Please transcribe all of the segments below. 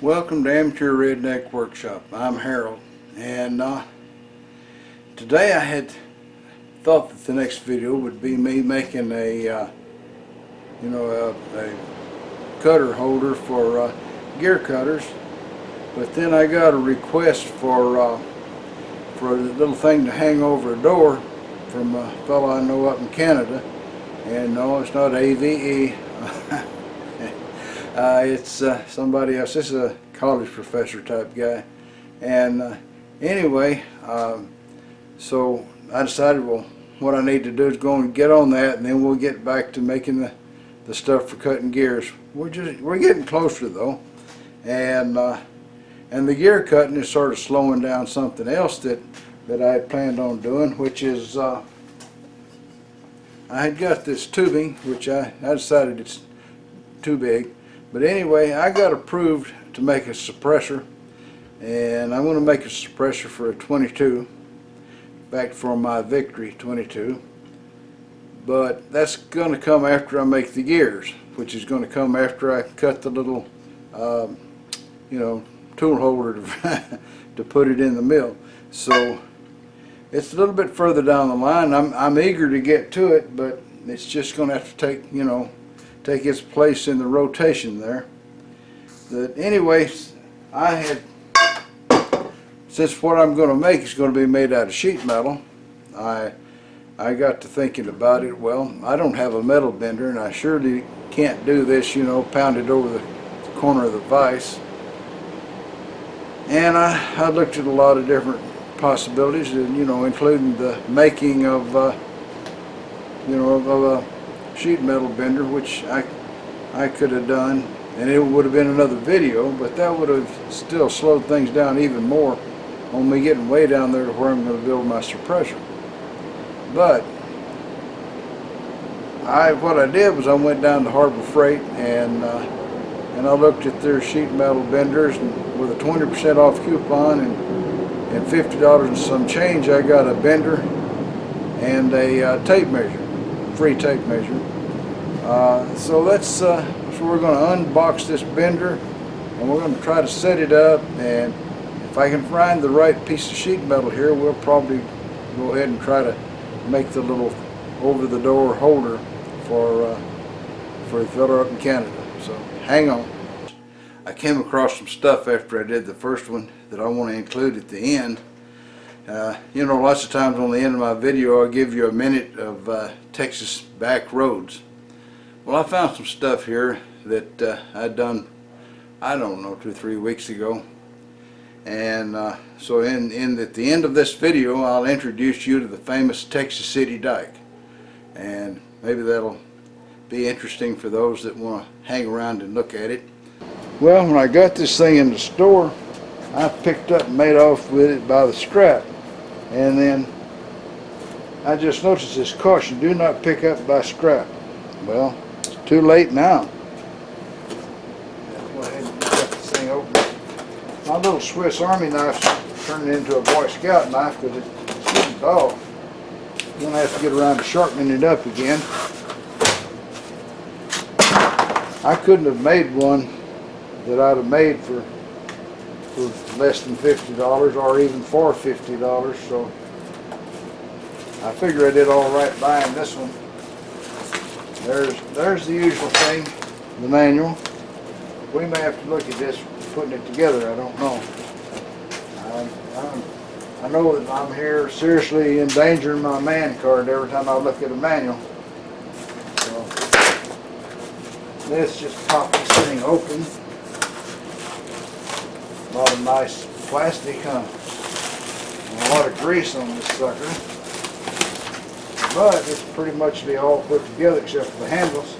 Welcome to Amateur Redneck Workshop. I'm Harold, and today I had thought that the next video would be me making a cutter holder for gear cutters. But then I got a request for a little thing to hang over a door from a fellow I know up in Canada, and no, it's not AVE. It's somebody else. This is a college professor type guy, and anyway, so I decided, well, what I need to do is go and get on that, and then we'll get back to making the stuff for cutting gears. We're getting closer though, and the gear cutting is sort of slowing down something else that I had planned on doing, which is I had got this tubing, which I decided it's too big. But anyway, I got approved to make a suppressor, and I'm going to make a suppressor for a 22, back for my Victory 22. But that's going to come after I make the gears, which is going to come after I cut the little, tool holder to put it in the mill. So it's a little bit further down the line. I'm eager to get to it, but it's just going to have to take its place in the rotation there. But anyways, since what I'm going to make is going to be made out of sheet metal, I got to thinking about it. Well, I don't have a metal bender, and I surely can't do this, pound it over the corner of the vise. And I looked at a lot of different possibilities, and including the making of a sheet metal bender, which I could have done, and it would have been another video, but that would have still slowed things down even more on me getting way down there to where I'm going to build my suppressor. But what I did was I went down to Harbor Freight, and I looked at their sheet metal benders, and with a 20% off coupon and $50 and some change, I got a bender and a tape measure, free tape measure. So we're going to unbox this bender, and we're going to try to set it up, and if I can find the right piece of sheet metal here, we'll probably go ahead and try to make the little over-the-door holder for the fellow up in Canada. So hang on. I came across some stuff after I did the first one that I want to include at the end. Lots of times on the end of my video I'll give you a minute of Texas back roads. Well, I found some stuff here that I'd done, I don't know, 2 or 3 weeks ago. And so at the end of this video, I'll introduce you to the famous Texas City dike. And maybe that'll be interesting for those that want to hang around and look at it. Well, when I got this thing in the store, I picked up and made off with it by the strap. And then I just noticed this caution, do not pick up by strap. Well, it's too late now. Go ahead and cut this thing open. My little Swiss Army knife turned into a Boy Scout knife because it's getting dull. I'm going to have to get around to sharpening it up again. I couldn't have made one that I'd have made for less than $50 or even for $50, so I figure I did all right buying this one. There's the usual thing, the manual. We may have to look at this putting it together, I don't know. I know that I'm here seriously endangering my man card every time I look at a manual. So let's just pop this thing open. A lot of nice plastic, and a lot of grease on this sucker. But it's pretty much all put together except for the handles.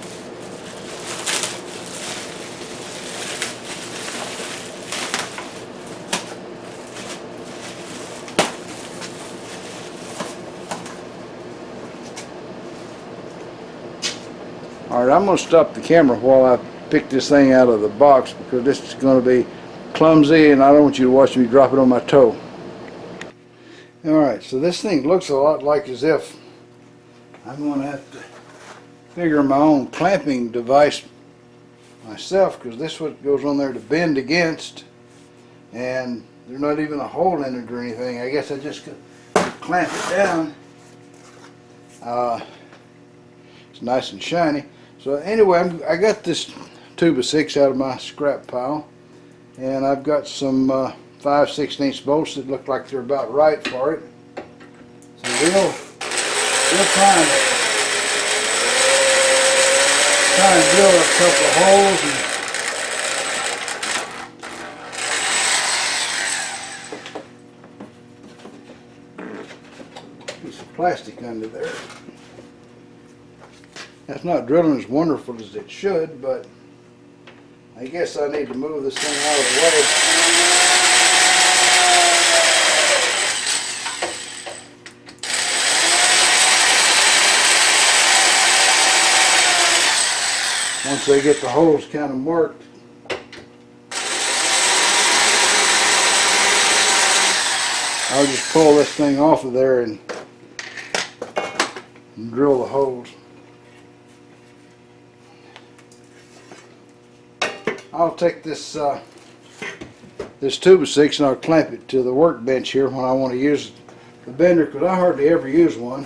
Alright, I'm going to stop the camera while I pick this thing out of the box, because this is going to be clumsy and I don't want you to watch me drop it on my toe. Alright, so this thing looks a lot like as if I'm going to have to figure my own clamping device myself, because this one goes on there to bend against, and there's not even a hole in it or anything. I guess I just could clamp it down. It's nice and shiny. So anyway, I got this 2x6 out of my scrap pile, and I've got some 5/16 bolts that look like they're about right for it. So we'll try and drill a couple of holes and piece of plastic under there. That's not drilling as wonderful as it should, but I guess I need to move this thing out of the way. Once they get the holes kind of marked, I'll just pull this thing off of there and drill the holes. I'll take this 2x6 and I'll clamp it to the workbench here when I want to use the bender, because I hardly ever use one,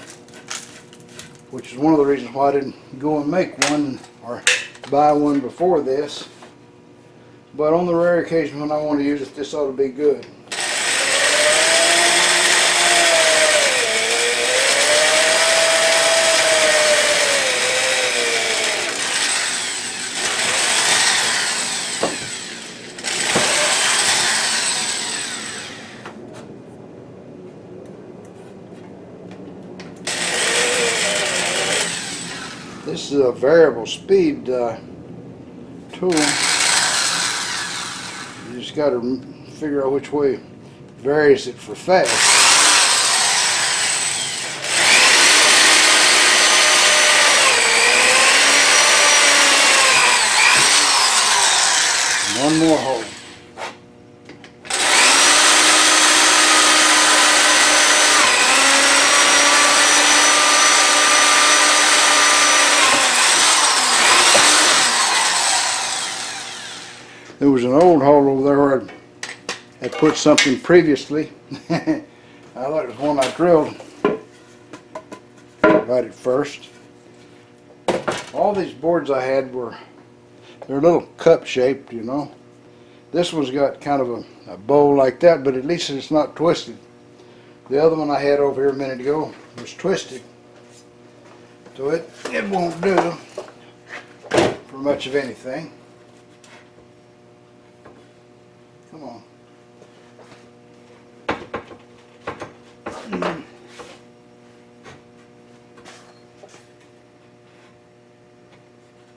which is one of the reasons why I didn't go and make one or buy one before this. But on the rare occasion when I want to use it, this ought to be good. This is a variable speed tool. You just got to figure out which way varies it for fast. One more hole. There was an old hole over there where I put something previously. I thought it was one I drilled right at first. All these boards I had they're a little cup shaped, you know. This one's got kind of a bowl like that, but at least it's not twisted. The other one I had over here a minute ago was twisted. So it won't do for much of anything. Come on.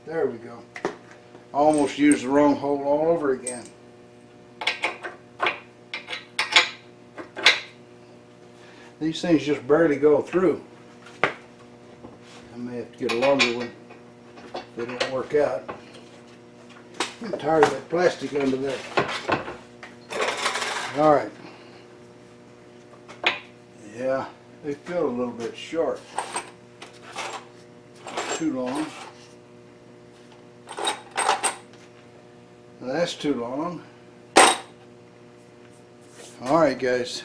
There we go. I almost used the wrong hole all over again. These things just barely go through. I may have to get a longer one if they don't work out. I'm tired of that plastic under there. Alright. Yeah, they feel a little bit short. Too long. Now that's too long. Alright guys.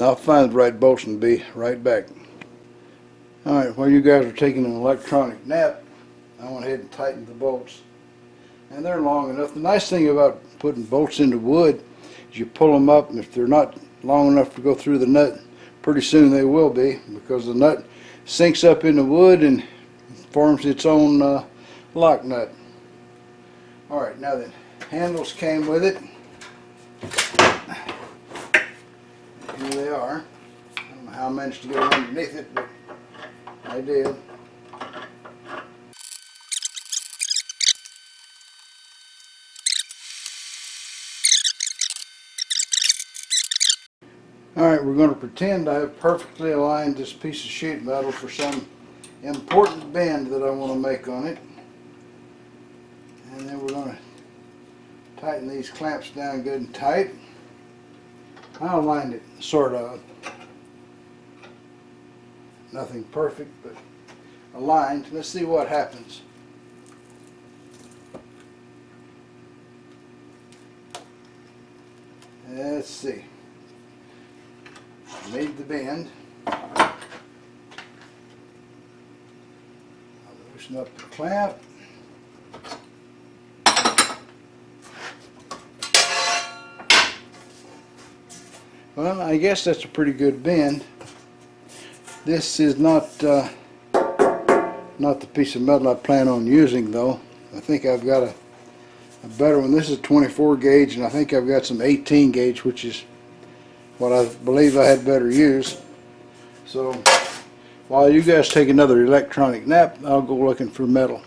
I'll find the right bolts and be right back. Alright, while you guys are taking an electronic nap, I went ahead and tightened the bolts. And they're long enough. The nice thing about putting bolts into wood is you pull them up, and if they're not long enough to go through the nut, pretty soon they will be, because the nut sinks up in the wood and forms its own lock nut. Alright, now the handles came with it. Here they are. I don't know how I managed to get underneath it, but I did. Alright, we're going to pretend I have perfectly aligned this piece of sheet metal for some important bend that I want to make on it. And then we're going to tighten these clamps down good and tight. I aligned it, sort of. Nothing perfect, but aligned. Let's see what happens. Let's see. Made the bend. I'll loosen up the clamp. Well, I guess that's a pretty good bend. This is not the piece of metal I plan on using, though. I think I've got a better one. This is 24 gauge, and I think I've got some 18 gauge, which is what I believe I had better use. So while you guys take another electronic nap, I'll go looking for metal.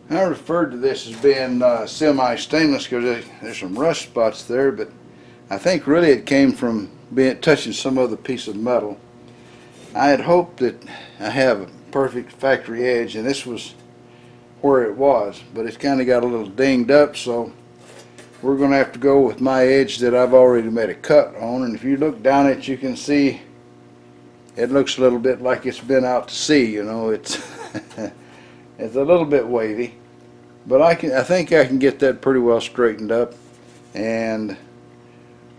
I referred to this as being semi-stainless because there's some rust spots there, but I think really it came from touching some other piece of metal. I had hoped that I have a perfect factory edge, and this was where it was, but it's kind of got a little dinged up, so we're going to have to go with my edge that I've already made a cut on. And if you look down it, you can see it looks a little bit like it's been out to sea. You know, it's it's a little bit wavy, but I think I can get that pretty well straightened up. And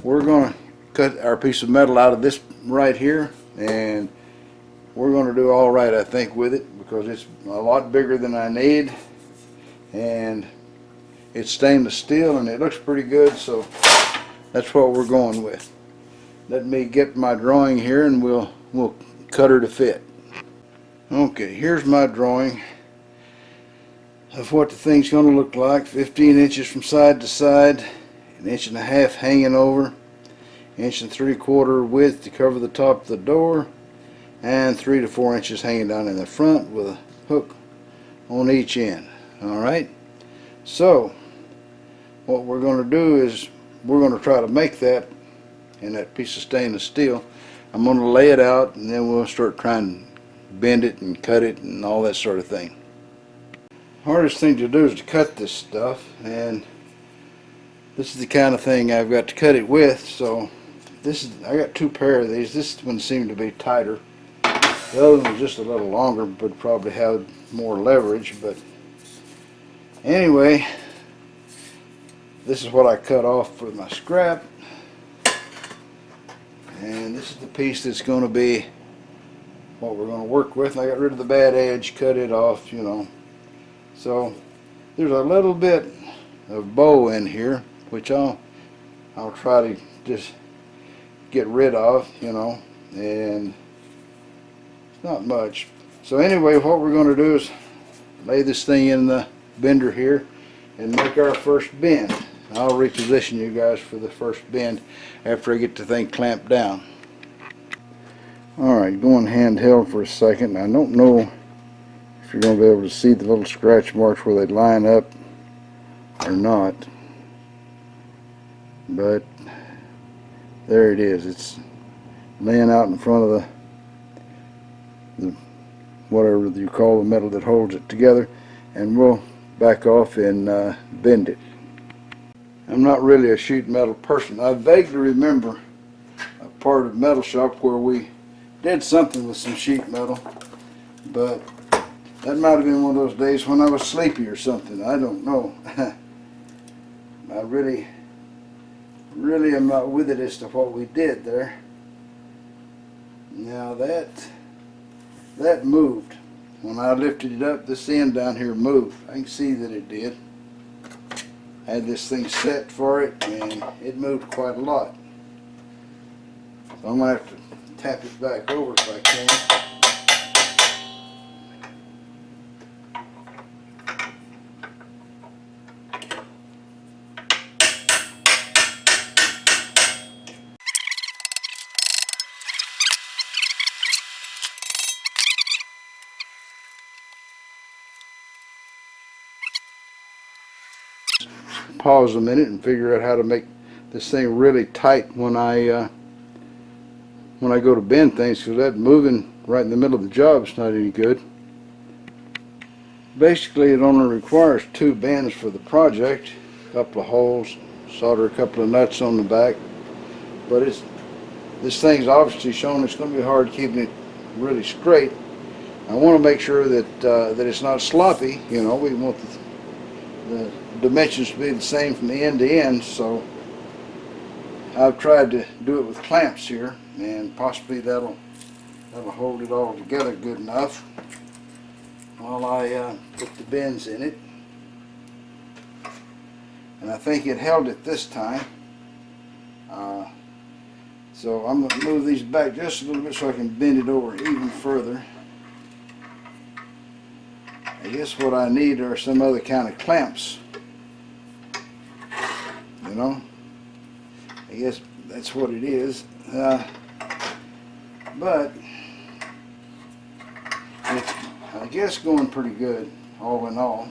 we're going to cut our piece of metal out of this right here, and we're going to do all right, I think, with it, because it's a lot bigger than I need, and it's stainless steel and it looks pretty good, so that's what we're going with. Let me get my drawing here and we'll cut her to fit. Okay, here's my drawing of what the thing's going to look like. 15 inches from side to side, 1.5 inches hanging over, 1 3/4 width to cover the top of the door, and 3 to 4 inches hanging down in the front with a hook on each end. Alright, so what we're going to do is we're going to try to make that in that piece of stainless steel. I'm going to lay it out, and then we'll start trying to bend it and cut it and all that sort of thing. Hardest thing to do is to cut this stuff, and this is the kind of thing I've got to cut it with. So I got 2 pair of these. This one seemed to be tighter. The other one was just a little longer, but probably had more leverage. But anyway, this is what I cut off with my scrap, and this is the piece that's going to be what we're going to work with. I got rid of the bad edge, cut it off, you know. So there's a little bit of bow in here, which I'll try to just get rid of, you know, and not much. So anyway, what we're going to do is lay this thing in the bender here and make our first bend. I'll reposition you guys for the first bend after I get the thing clamped down. Alright, going handheld for a second. I don't know if you're going to be able to see the little scratch marks where they line up or not, but there it is. It's laying out in front of the whatever you call the metal that holds it together, and we'll back off and bend it. I'm not really a sheet metal person. I vaguely remember a part of metal shop where we did something with some sheet metal, but that might have been one of those days when I was sleepy or something. I don't know. I really am not with it as to what we did there. Now that moved. When I lifted it up, this end down here moved. I can see that it did. I had this thing set for it, and it moved quite a lot. So I'm going to have to tap it back over if I can. Pause a minute and figure out how to make this thing really tight when I go to bend things, because that moving right in the middle of the job is not any good. Basically, it only requires 2 bends for the project, a couple of holes, solder a couple of nuts on the back, but this thing's obviously shown it's going to be hard keeping it really straight. I want to make sure that that it's not sloppy. You know, we want the dimensions to be the same from the end to end, so I've tried to do it with clamps here, and possibly that'll hold it all together good enough while I put the bends in it. And I think it held it this time. So I'm going to move these back just a little bit so I can bend it over even further. I guess what I need are some other kind of clamps. You know? I guess that's what it is. But it's, I guess, going pretty good all in all.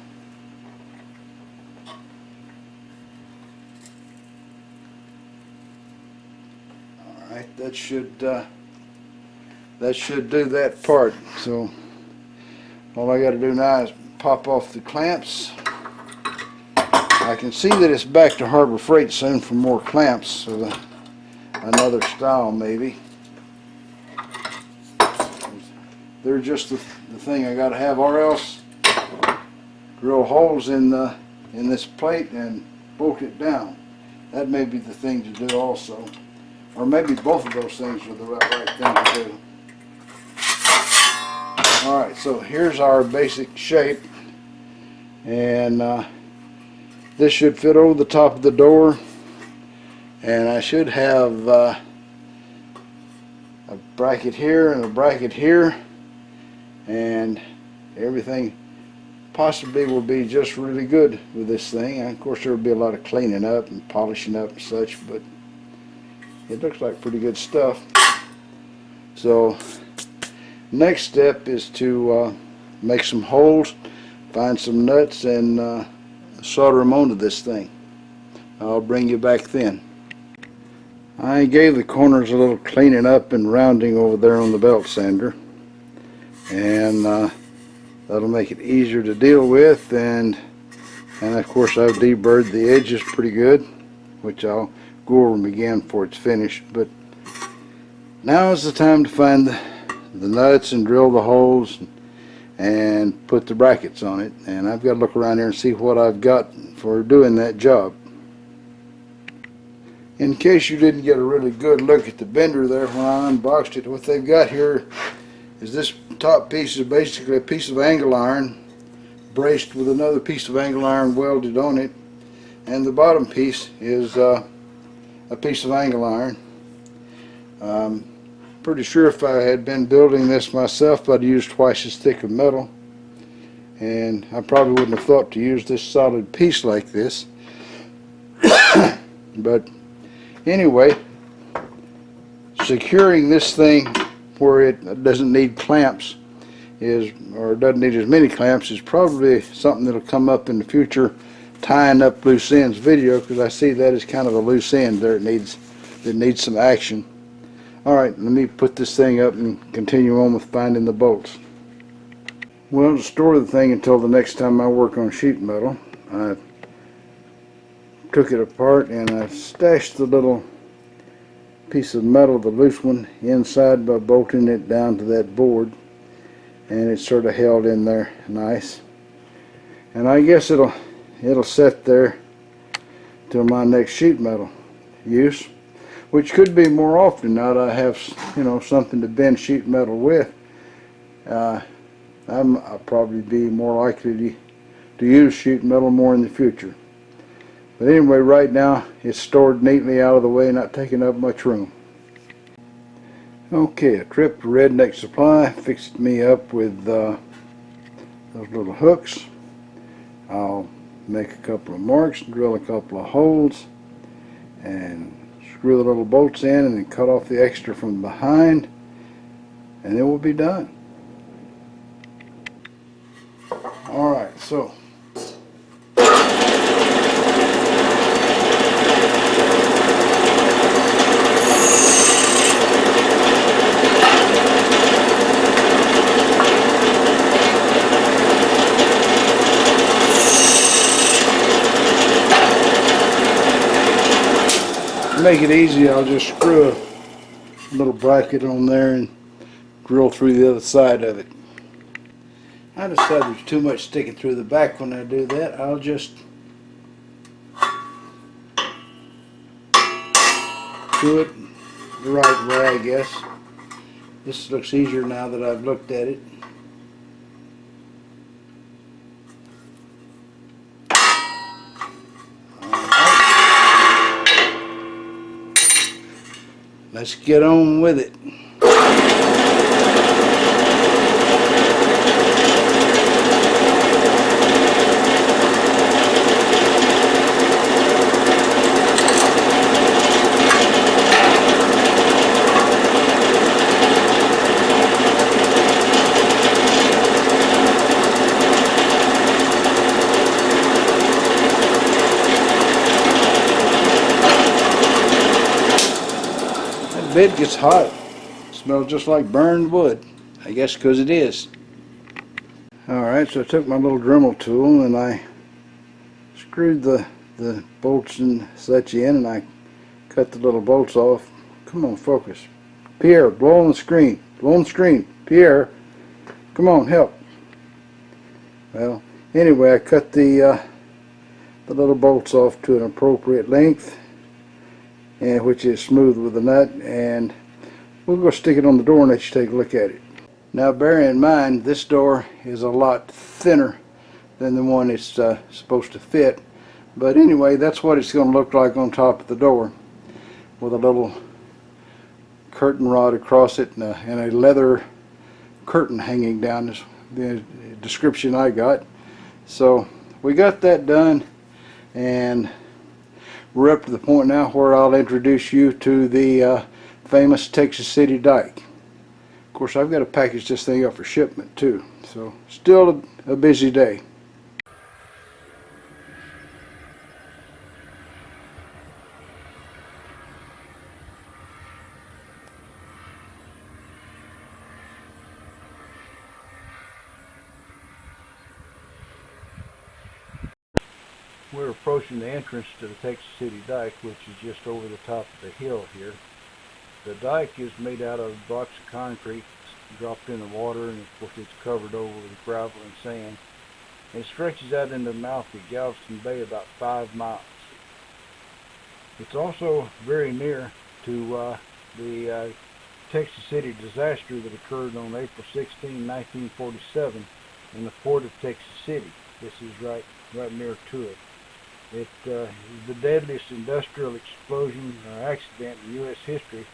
Alright, that should do that part. So all I got to do now is pop off the clamps. I can see that it's back to Harbor Freight soon for more clamps, so another style maybe. They're just the thing I got to have, or else drill holes in this plate and bolt it down. That may be the thing to do also, or maybe both of those things are the right thing to do. All right, so here's our basic shape, and this should fit over the top of the door, and I should have a bracket here and a bracket here, and everything possibly will be just really good with this thing. And of course there will be a lot of cleaning up and polishing up and such, but it looks like pretty good stuff. So next step is to make some holes, find some nuts, and solder them onto this thing. I'll bring you back then. I gave the corners a little cleaning up and rounding over there on the belt sander, and that'll make it easier to deal with, and of course I've deburred the edges pretty good, which I'll go over them again before it's finished. But now is the time to find the nuts and drill the holes and put the brackets on it, and I've got to look around here and see what I've got for doing that job. In case you didn't get a really good look at the bender there when I unboxed it, what they've got here is this top piece is basically a piece of angle iron braced with another piece of angle iron welded on it, and the bottom piece is a piece of angle iron. Pretty sure if I had been building this myself I'd use twice as thick of metal, and I probably wouldn't have thought to use this solid piece like this. But anyway, securing this thing where it doesn't need clamps or doesn't need as many clamps is probably something that'll come up in the future tying up loose ends video, because I see that as kind of a loose end there. It needs some action. Alright, let me put this thing up and continue on with finding the bolts. Well, to store the thing until the next time I work on sheet metal, I took it apart and I stashed the little piece of metal, the loose one, inside by bolting it down to that board, and it's sort of held in there nice. And I guess it'll set there till my next sheet metal use, which could be more often now that I have, you know, something to bend sheet metal with. I'll probably be more likely to use sheet metal more in the future. But anyway, right now it's stored neatly out of the way, not taking up much room. Okay, a trip to Redneck Supply fixed me up with those little hooks. I'll make a couple of marks, drill a couple of holes, and screw the little bolts in, and then cut off the extra from behind, and it will be done. Alright, so to make it easy, I'll just screw a little bracket on there and drill through the other side of it. I decided there's too much sticking through the back when I do that. I'll just to it the right way, I guess. This looks easier now that I've looked at it. Let's get on with it. Bed gets hot. It smells just like burned wood. I guess because it is. Alright, so I took my little Dremel tool and I screwed the bolts and such in, and I cut the little bolts off. Come on, focus. Pierre, blow on the screen. Blow on the screen. Pierre, come on, help. Well, anyway, I cut the little bolts off to an appropriate length, and which is smooth with the nut, and we'll go stick it on the door and let you take a look at it. Now bear in mind, this door is a lot thinner than the one it's supposed to fit, but anyway, that's what it's going to look like on top of the door, with a little curtain rod across it and a leather curtain hanging down, is the description I got. So we got that done, and we're up to the point now where I'll introduce you to the famous Texas City dike. Of course, I've got to package this thing up for shipment too, so still a busy day. We're approaching the entrance to the Texas City dike, which is just over the top of the hill here. The dike is made out of blocks of concrete dropped in the water, and of course it's covered over with gravel and sand. It stretches out into the mouth of Galveston Bay about 5 miles. It's also very near to the Texas City disaster that occurred on April 16, 1947 in the port of Texas City. This is right near to it. It is the deadliest industrial explosion or accident in U.S. history,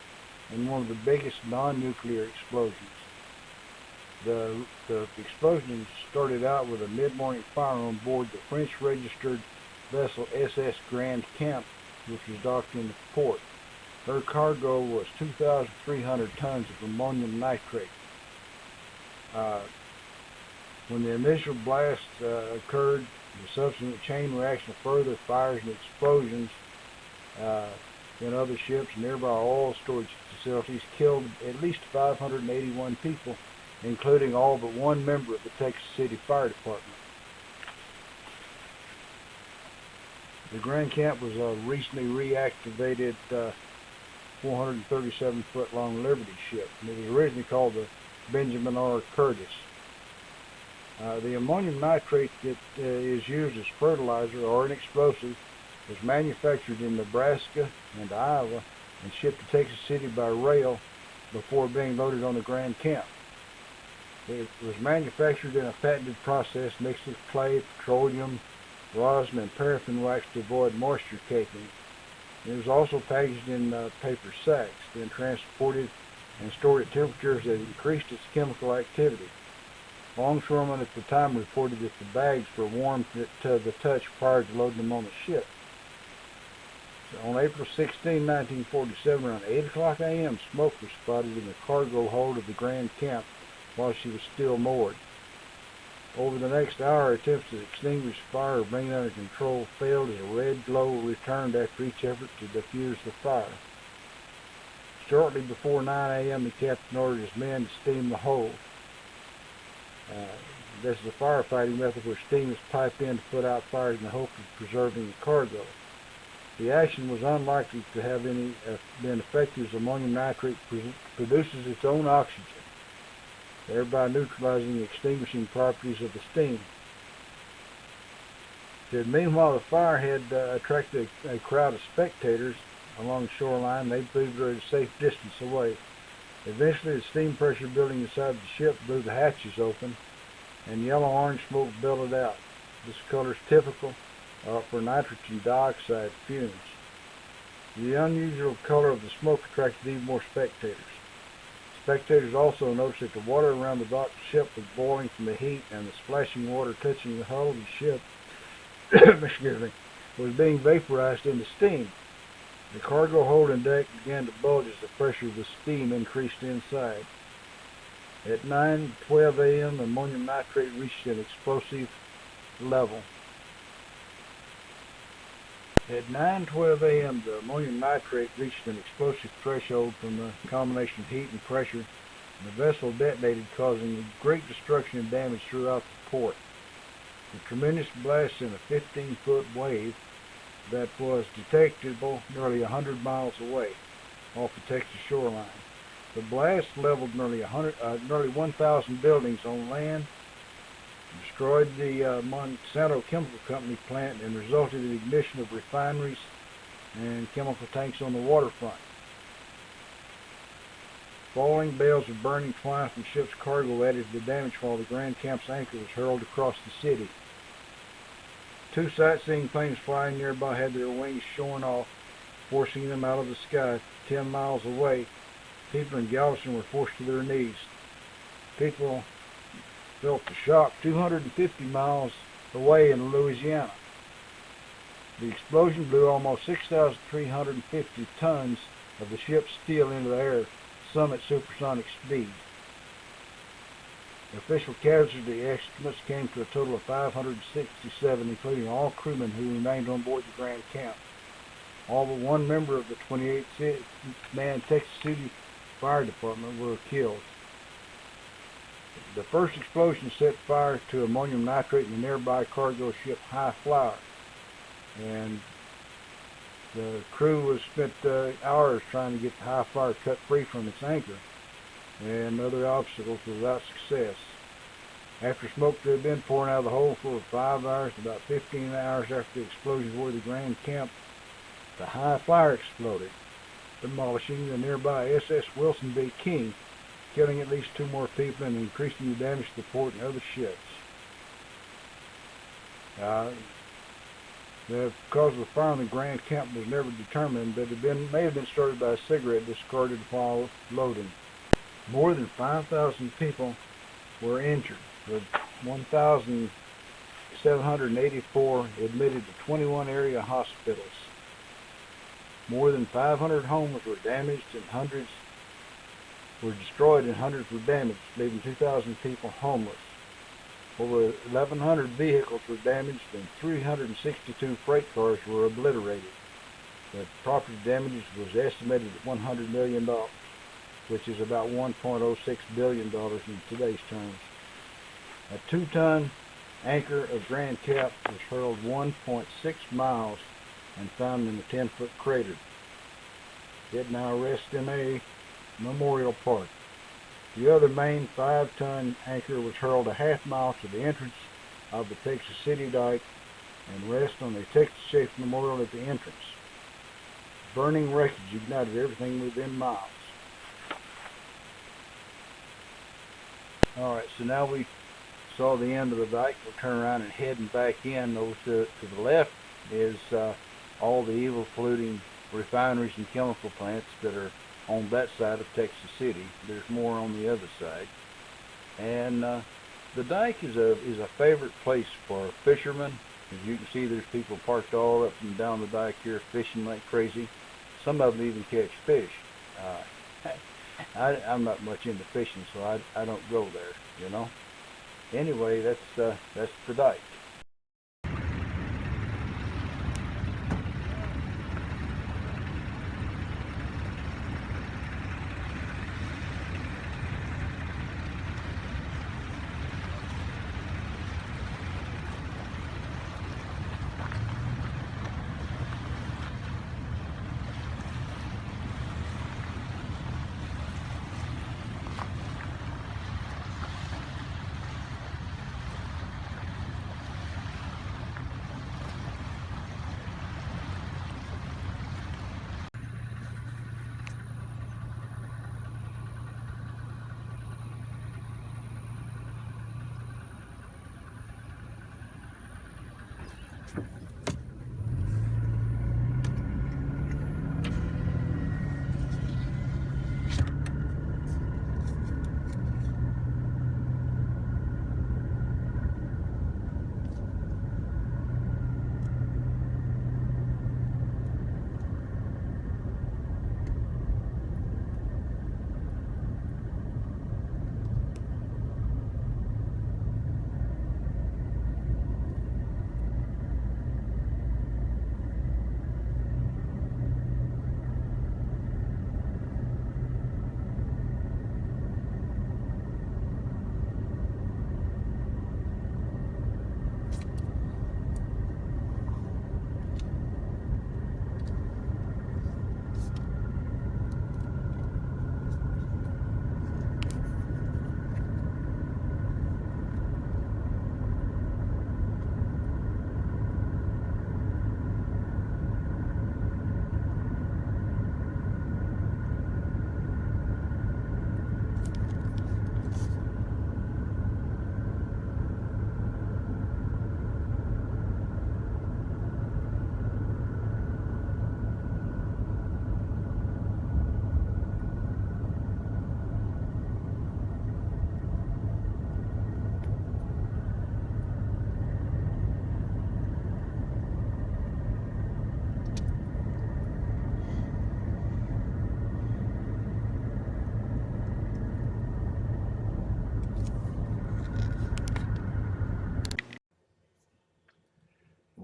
and one of the biggest non-nuclear explosions. The explosion started out with a mid-morning fire on board the French-registered vessel SS Grand Camp, which was docked in the port. Her cargo was 2,300 tons of ammonium nitrate. When the initial blast occurred, the subsequent chain reaction of further fires and explosions in other ships and nearby oil storage facilities killed at least 581 people, including all but one member of the Texas City Fire Department. The Grand Camp was a recently reactivated 437-foot long Liberty ship. It was originally called the Benjamin R. Curtis. The ammonium nitrate that is used as fertilizer or an explosive was manufactured in Nebraska and Iowa and shipped to Texas City by rail before being loaded on the Grand Camp. It was manufactured in a patented process mixed with clay, petroleum, rosin, and paraffin wax to avoid moisture caking. It was also packaged in paper sacks, then transported and stored at temperatures that increased its chemical activity. Longshoremen at the time reported that the bags were warm to the touch prior to loading them on the ship. So on April 16, 1947, around 8 o'clock a.m., smoke was spotted in the cargo hold of the Grand Camp while she was still moored. Over the next hour, attempts to extinguish fire or bring it under control failed as a red glow returned after each effort to diffuse the fire. Shortly before 9 a.m., the captain ordered his men to steam the hold. This is a firefighting method where steam is piped in to put out fires in the hope of preserving the cargo. The action was unlikely to have been effective, as ammonium nitrate produces its own oxygen, thereby neutralizing the extinguishing properties of the steam. Meanwhile, the fire had attracted a crowd of spectators along the shoreline. They moved her a safe distance away. Eventually, the steam pressure building inside the ship blew the hatches open, and yellow-orange smoke billowed out. This color is typical for nitrogen dioxide fumes. The unusual color of the smoke attracted even more spectators. Spectators also noticed that the water around the docked ship was boiling from the heat, and the splashing water touching the hull of the ship excuse me, was being vaporized into steam. The cargo hold and deck began to bulge as the pressure of the steam increased inside. At 9:12 a.m., ammonium nitrate reached an explosive level. At 9:12 a.m., the ammonium nitrate reached an explosive threshold from the combination of heat and pressure. The vessel detonated, causing great destruction and damage throughout the port. The tremendous blast sent a 15-foot wave that was detectable nearly 100 miles away off the Texas shoreline. The blast leveled nearly 1,000 buildings on land, destroyed the Monsanto Chemical Company plant, and resulted in the ignition of refineries and chemical tanks on the waterfront. Falling bales of burning twine from the ship's cargo added to the damage while the Grand Camp's anchor was hurled across the city. 2 sightseeing planes flying nearby had their wings shorn off, forcing them out of the sky 10 miles away. People in Galveston were forced to their knees. People felt the shock 250 miles away in Louisiana. The explosion blew almost 6,350 tons of the ship's steel into the air, some at supersonic speed. Official casualty estimates came to a total of 567, including all crewmen who remained on board the Grand Camp. All but one member of the 28-man Texas City Fire Department were killed. The first explosion set fire to ammonium nitrate in the nearby cargo ship High Flyer, and the crew spent hours trying to get the High Flyer cut free from its anchor and other obstacles without success. After smoke had been pouring out of the hole for 5 hours, about 15 hours after the explosion aboard the Grand Camp, the High Flyer exploded, demolishing the nearby SS Wilson B. King, killing at least 2 more people and increasing the damage to the port and other ships. The cause of the fire on the Grand Camp was never determined, but it may have been started by a cigarette discarded while loading. More than 5,000 people were injured, with 1,784 admitted to 21 area hospitals. More than 500 homes were damaged and hundreds were destroyed and hundreds were damaged, leaving 2,000 people homeless. Over 1,100 vehicles were damaged and 362 freight cars were obliterated. The property damage was estimated at $100 million, which is about $1.06 billion in today's terms. A 2-ton anchor of Grand Cap was hurled 1.6 miles and found in a 10-foot crater. It now rests in a memorial park. The other main 5-ton anchor was hurled a half-mile to the entrance of the Texas City dike and rests on a Texas-shaped memorial at the entrance. Burning wreckage ignited everything within miles. Alright, so now we saw the end of the dike. We'll turn around and heading back in. Over to the left is all the evil polluting refineries and chemical plants that are on that side of Texas City. There's more on the other side. And the dike is a favorite place for fishermen. As you can see, there's people parked all up and down the dike here fishing like crazy. Some of them even catch fish. I'm not much into fishing, so I don't go there, you know. Anyway, that's the dike.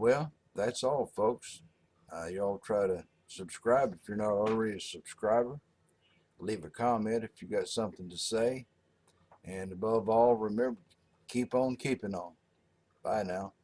well, that's all, folks. Y'all try to subscribe if you're not already a subscriber. Leave a comment if you got something to say. And above all, remember, keep on keeping on. Bye now.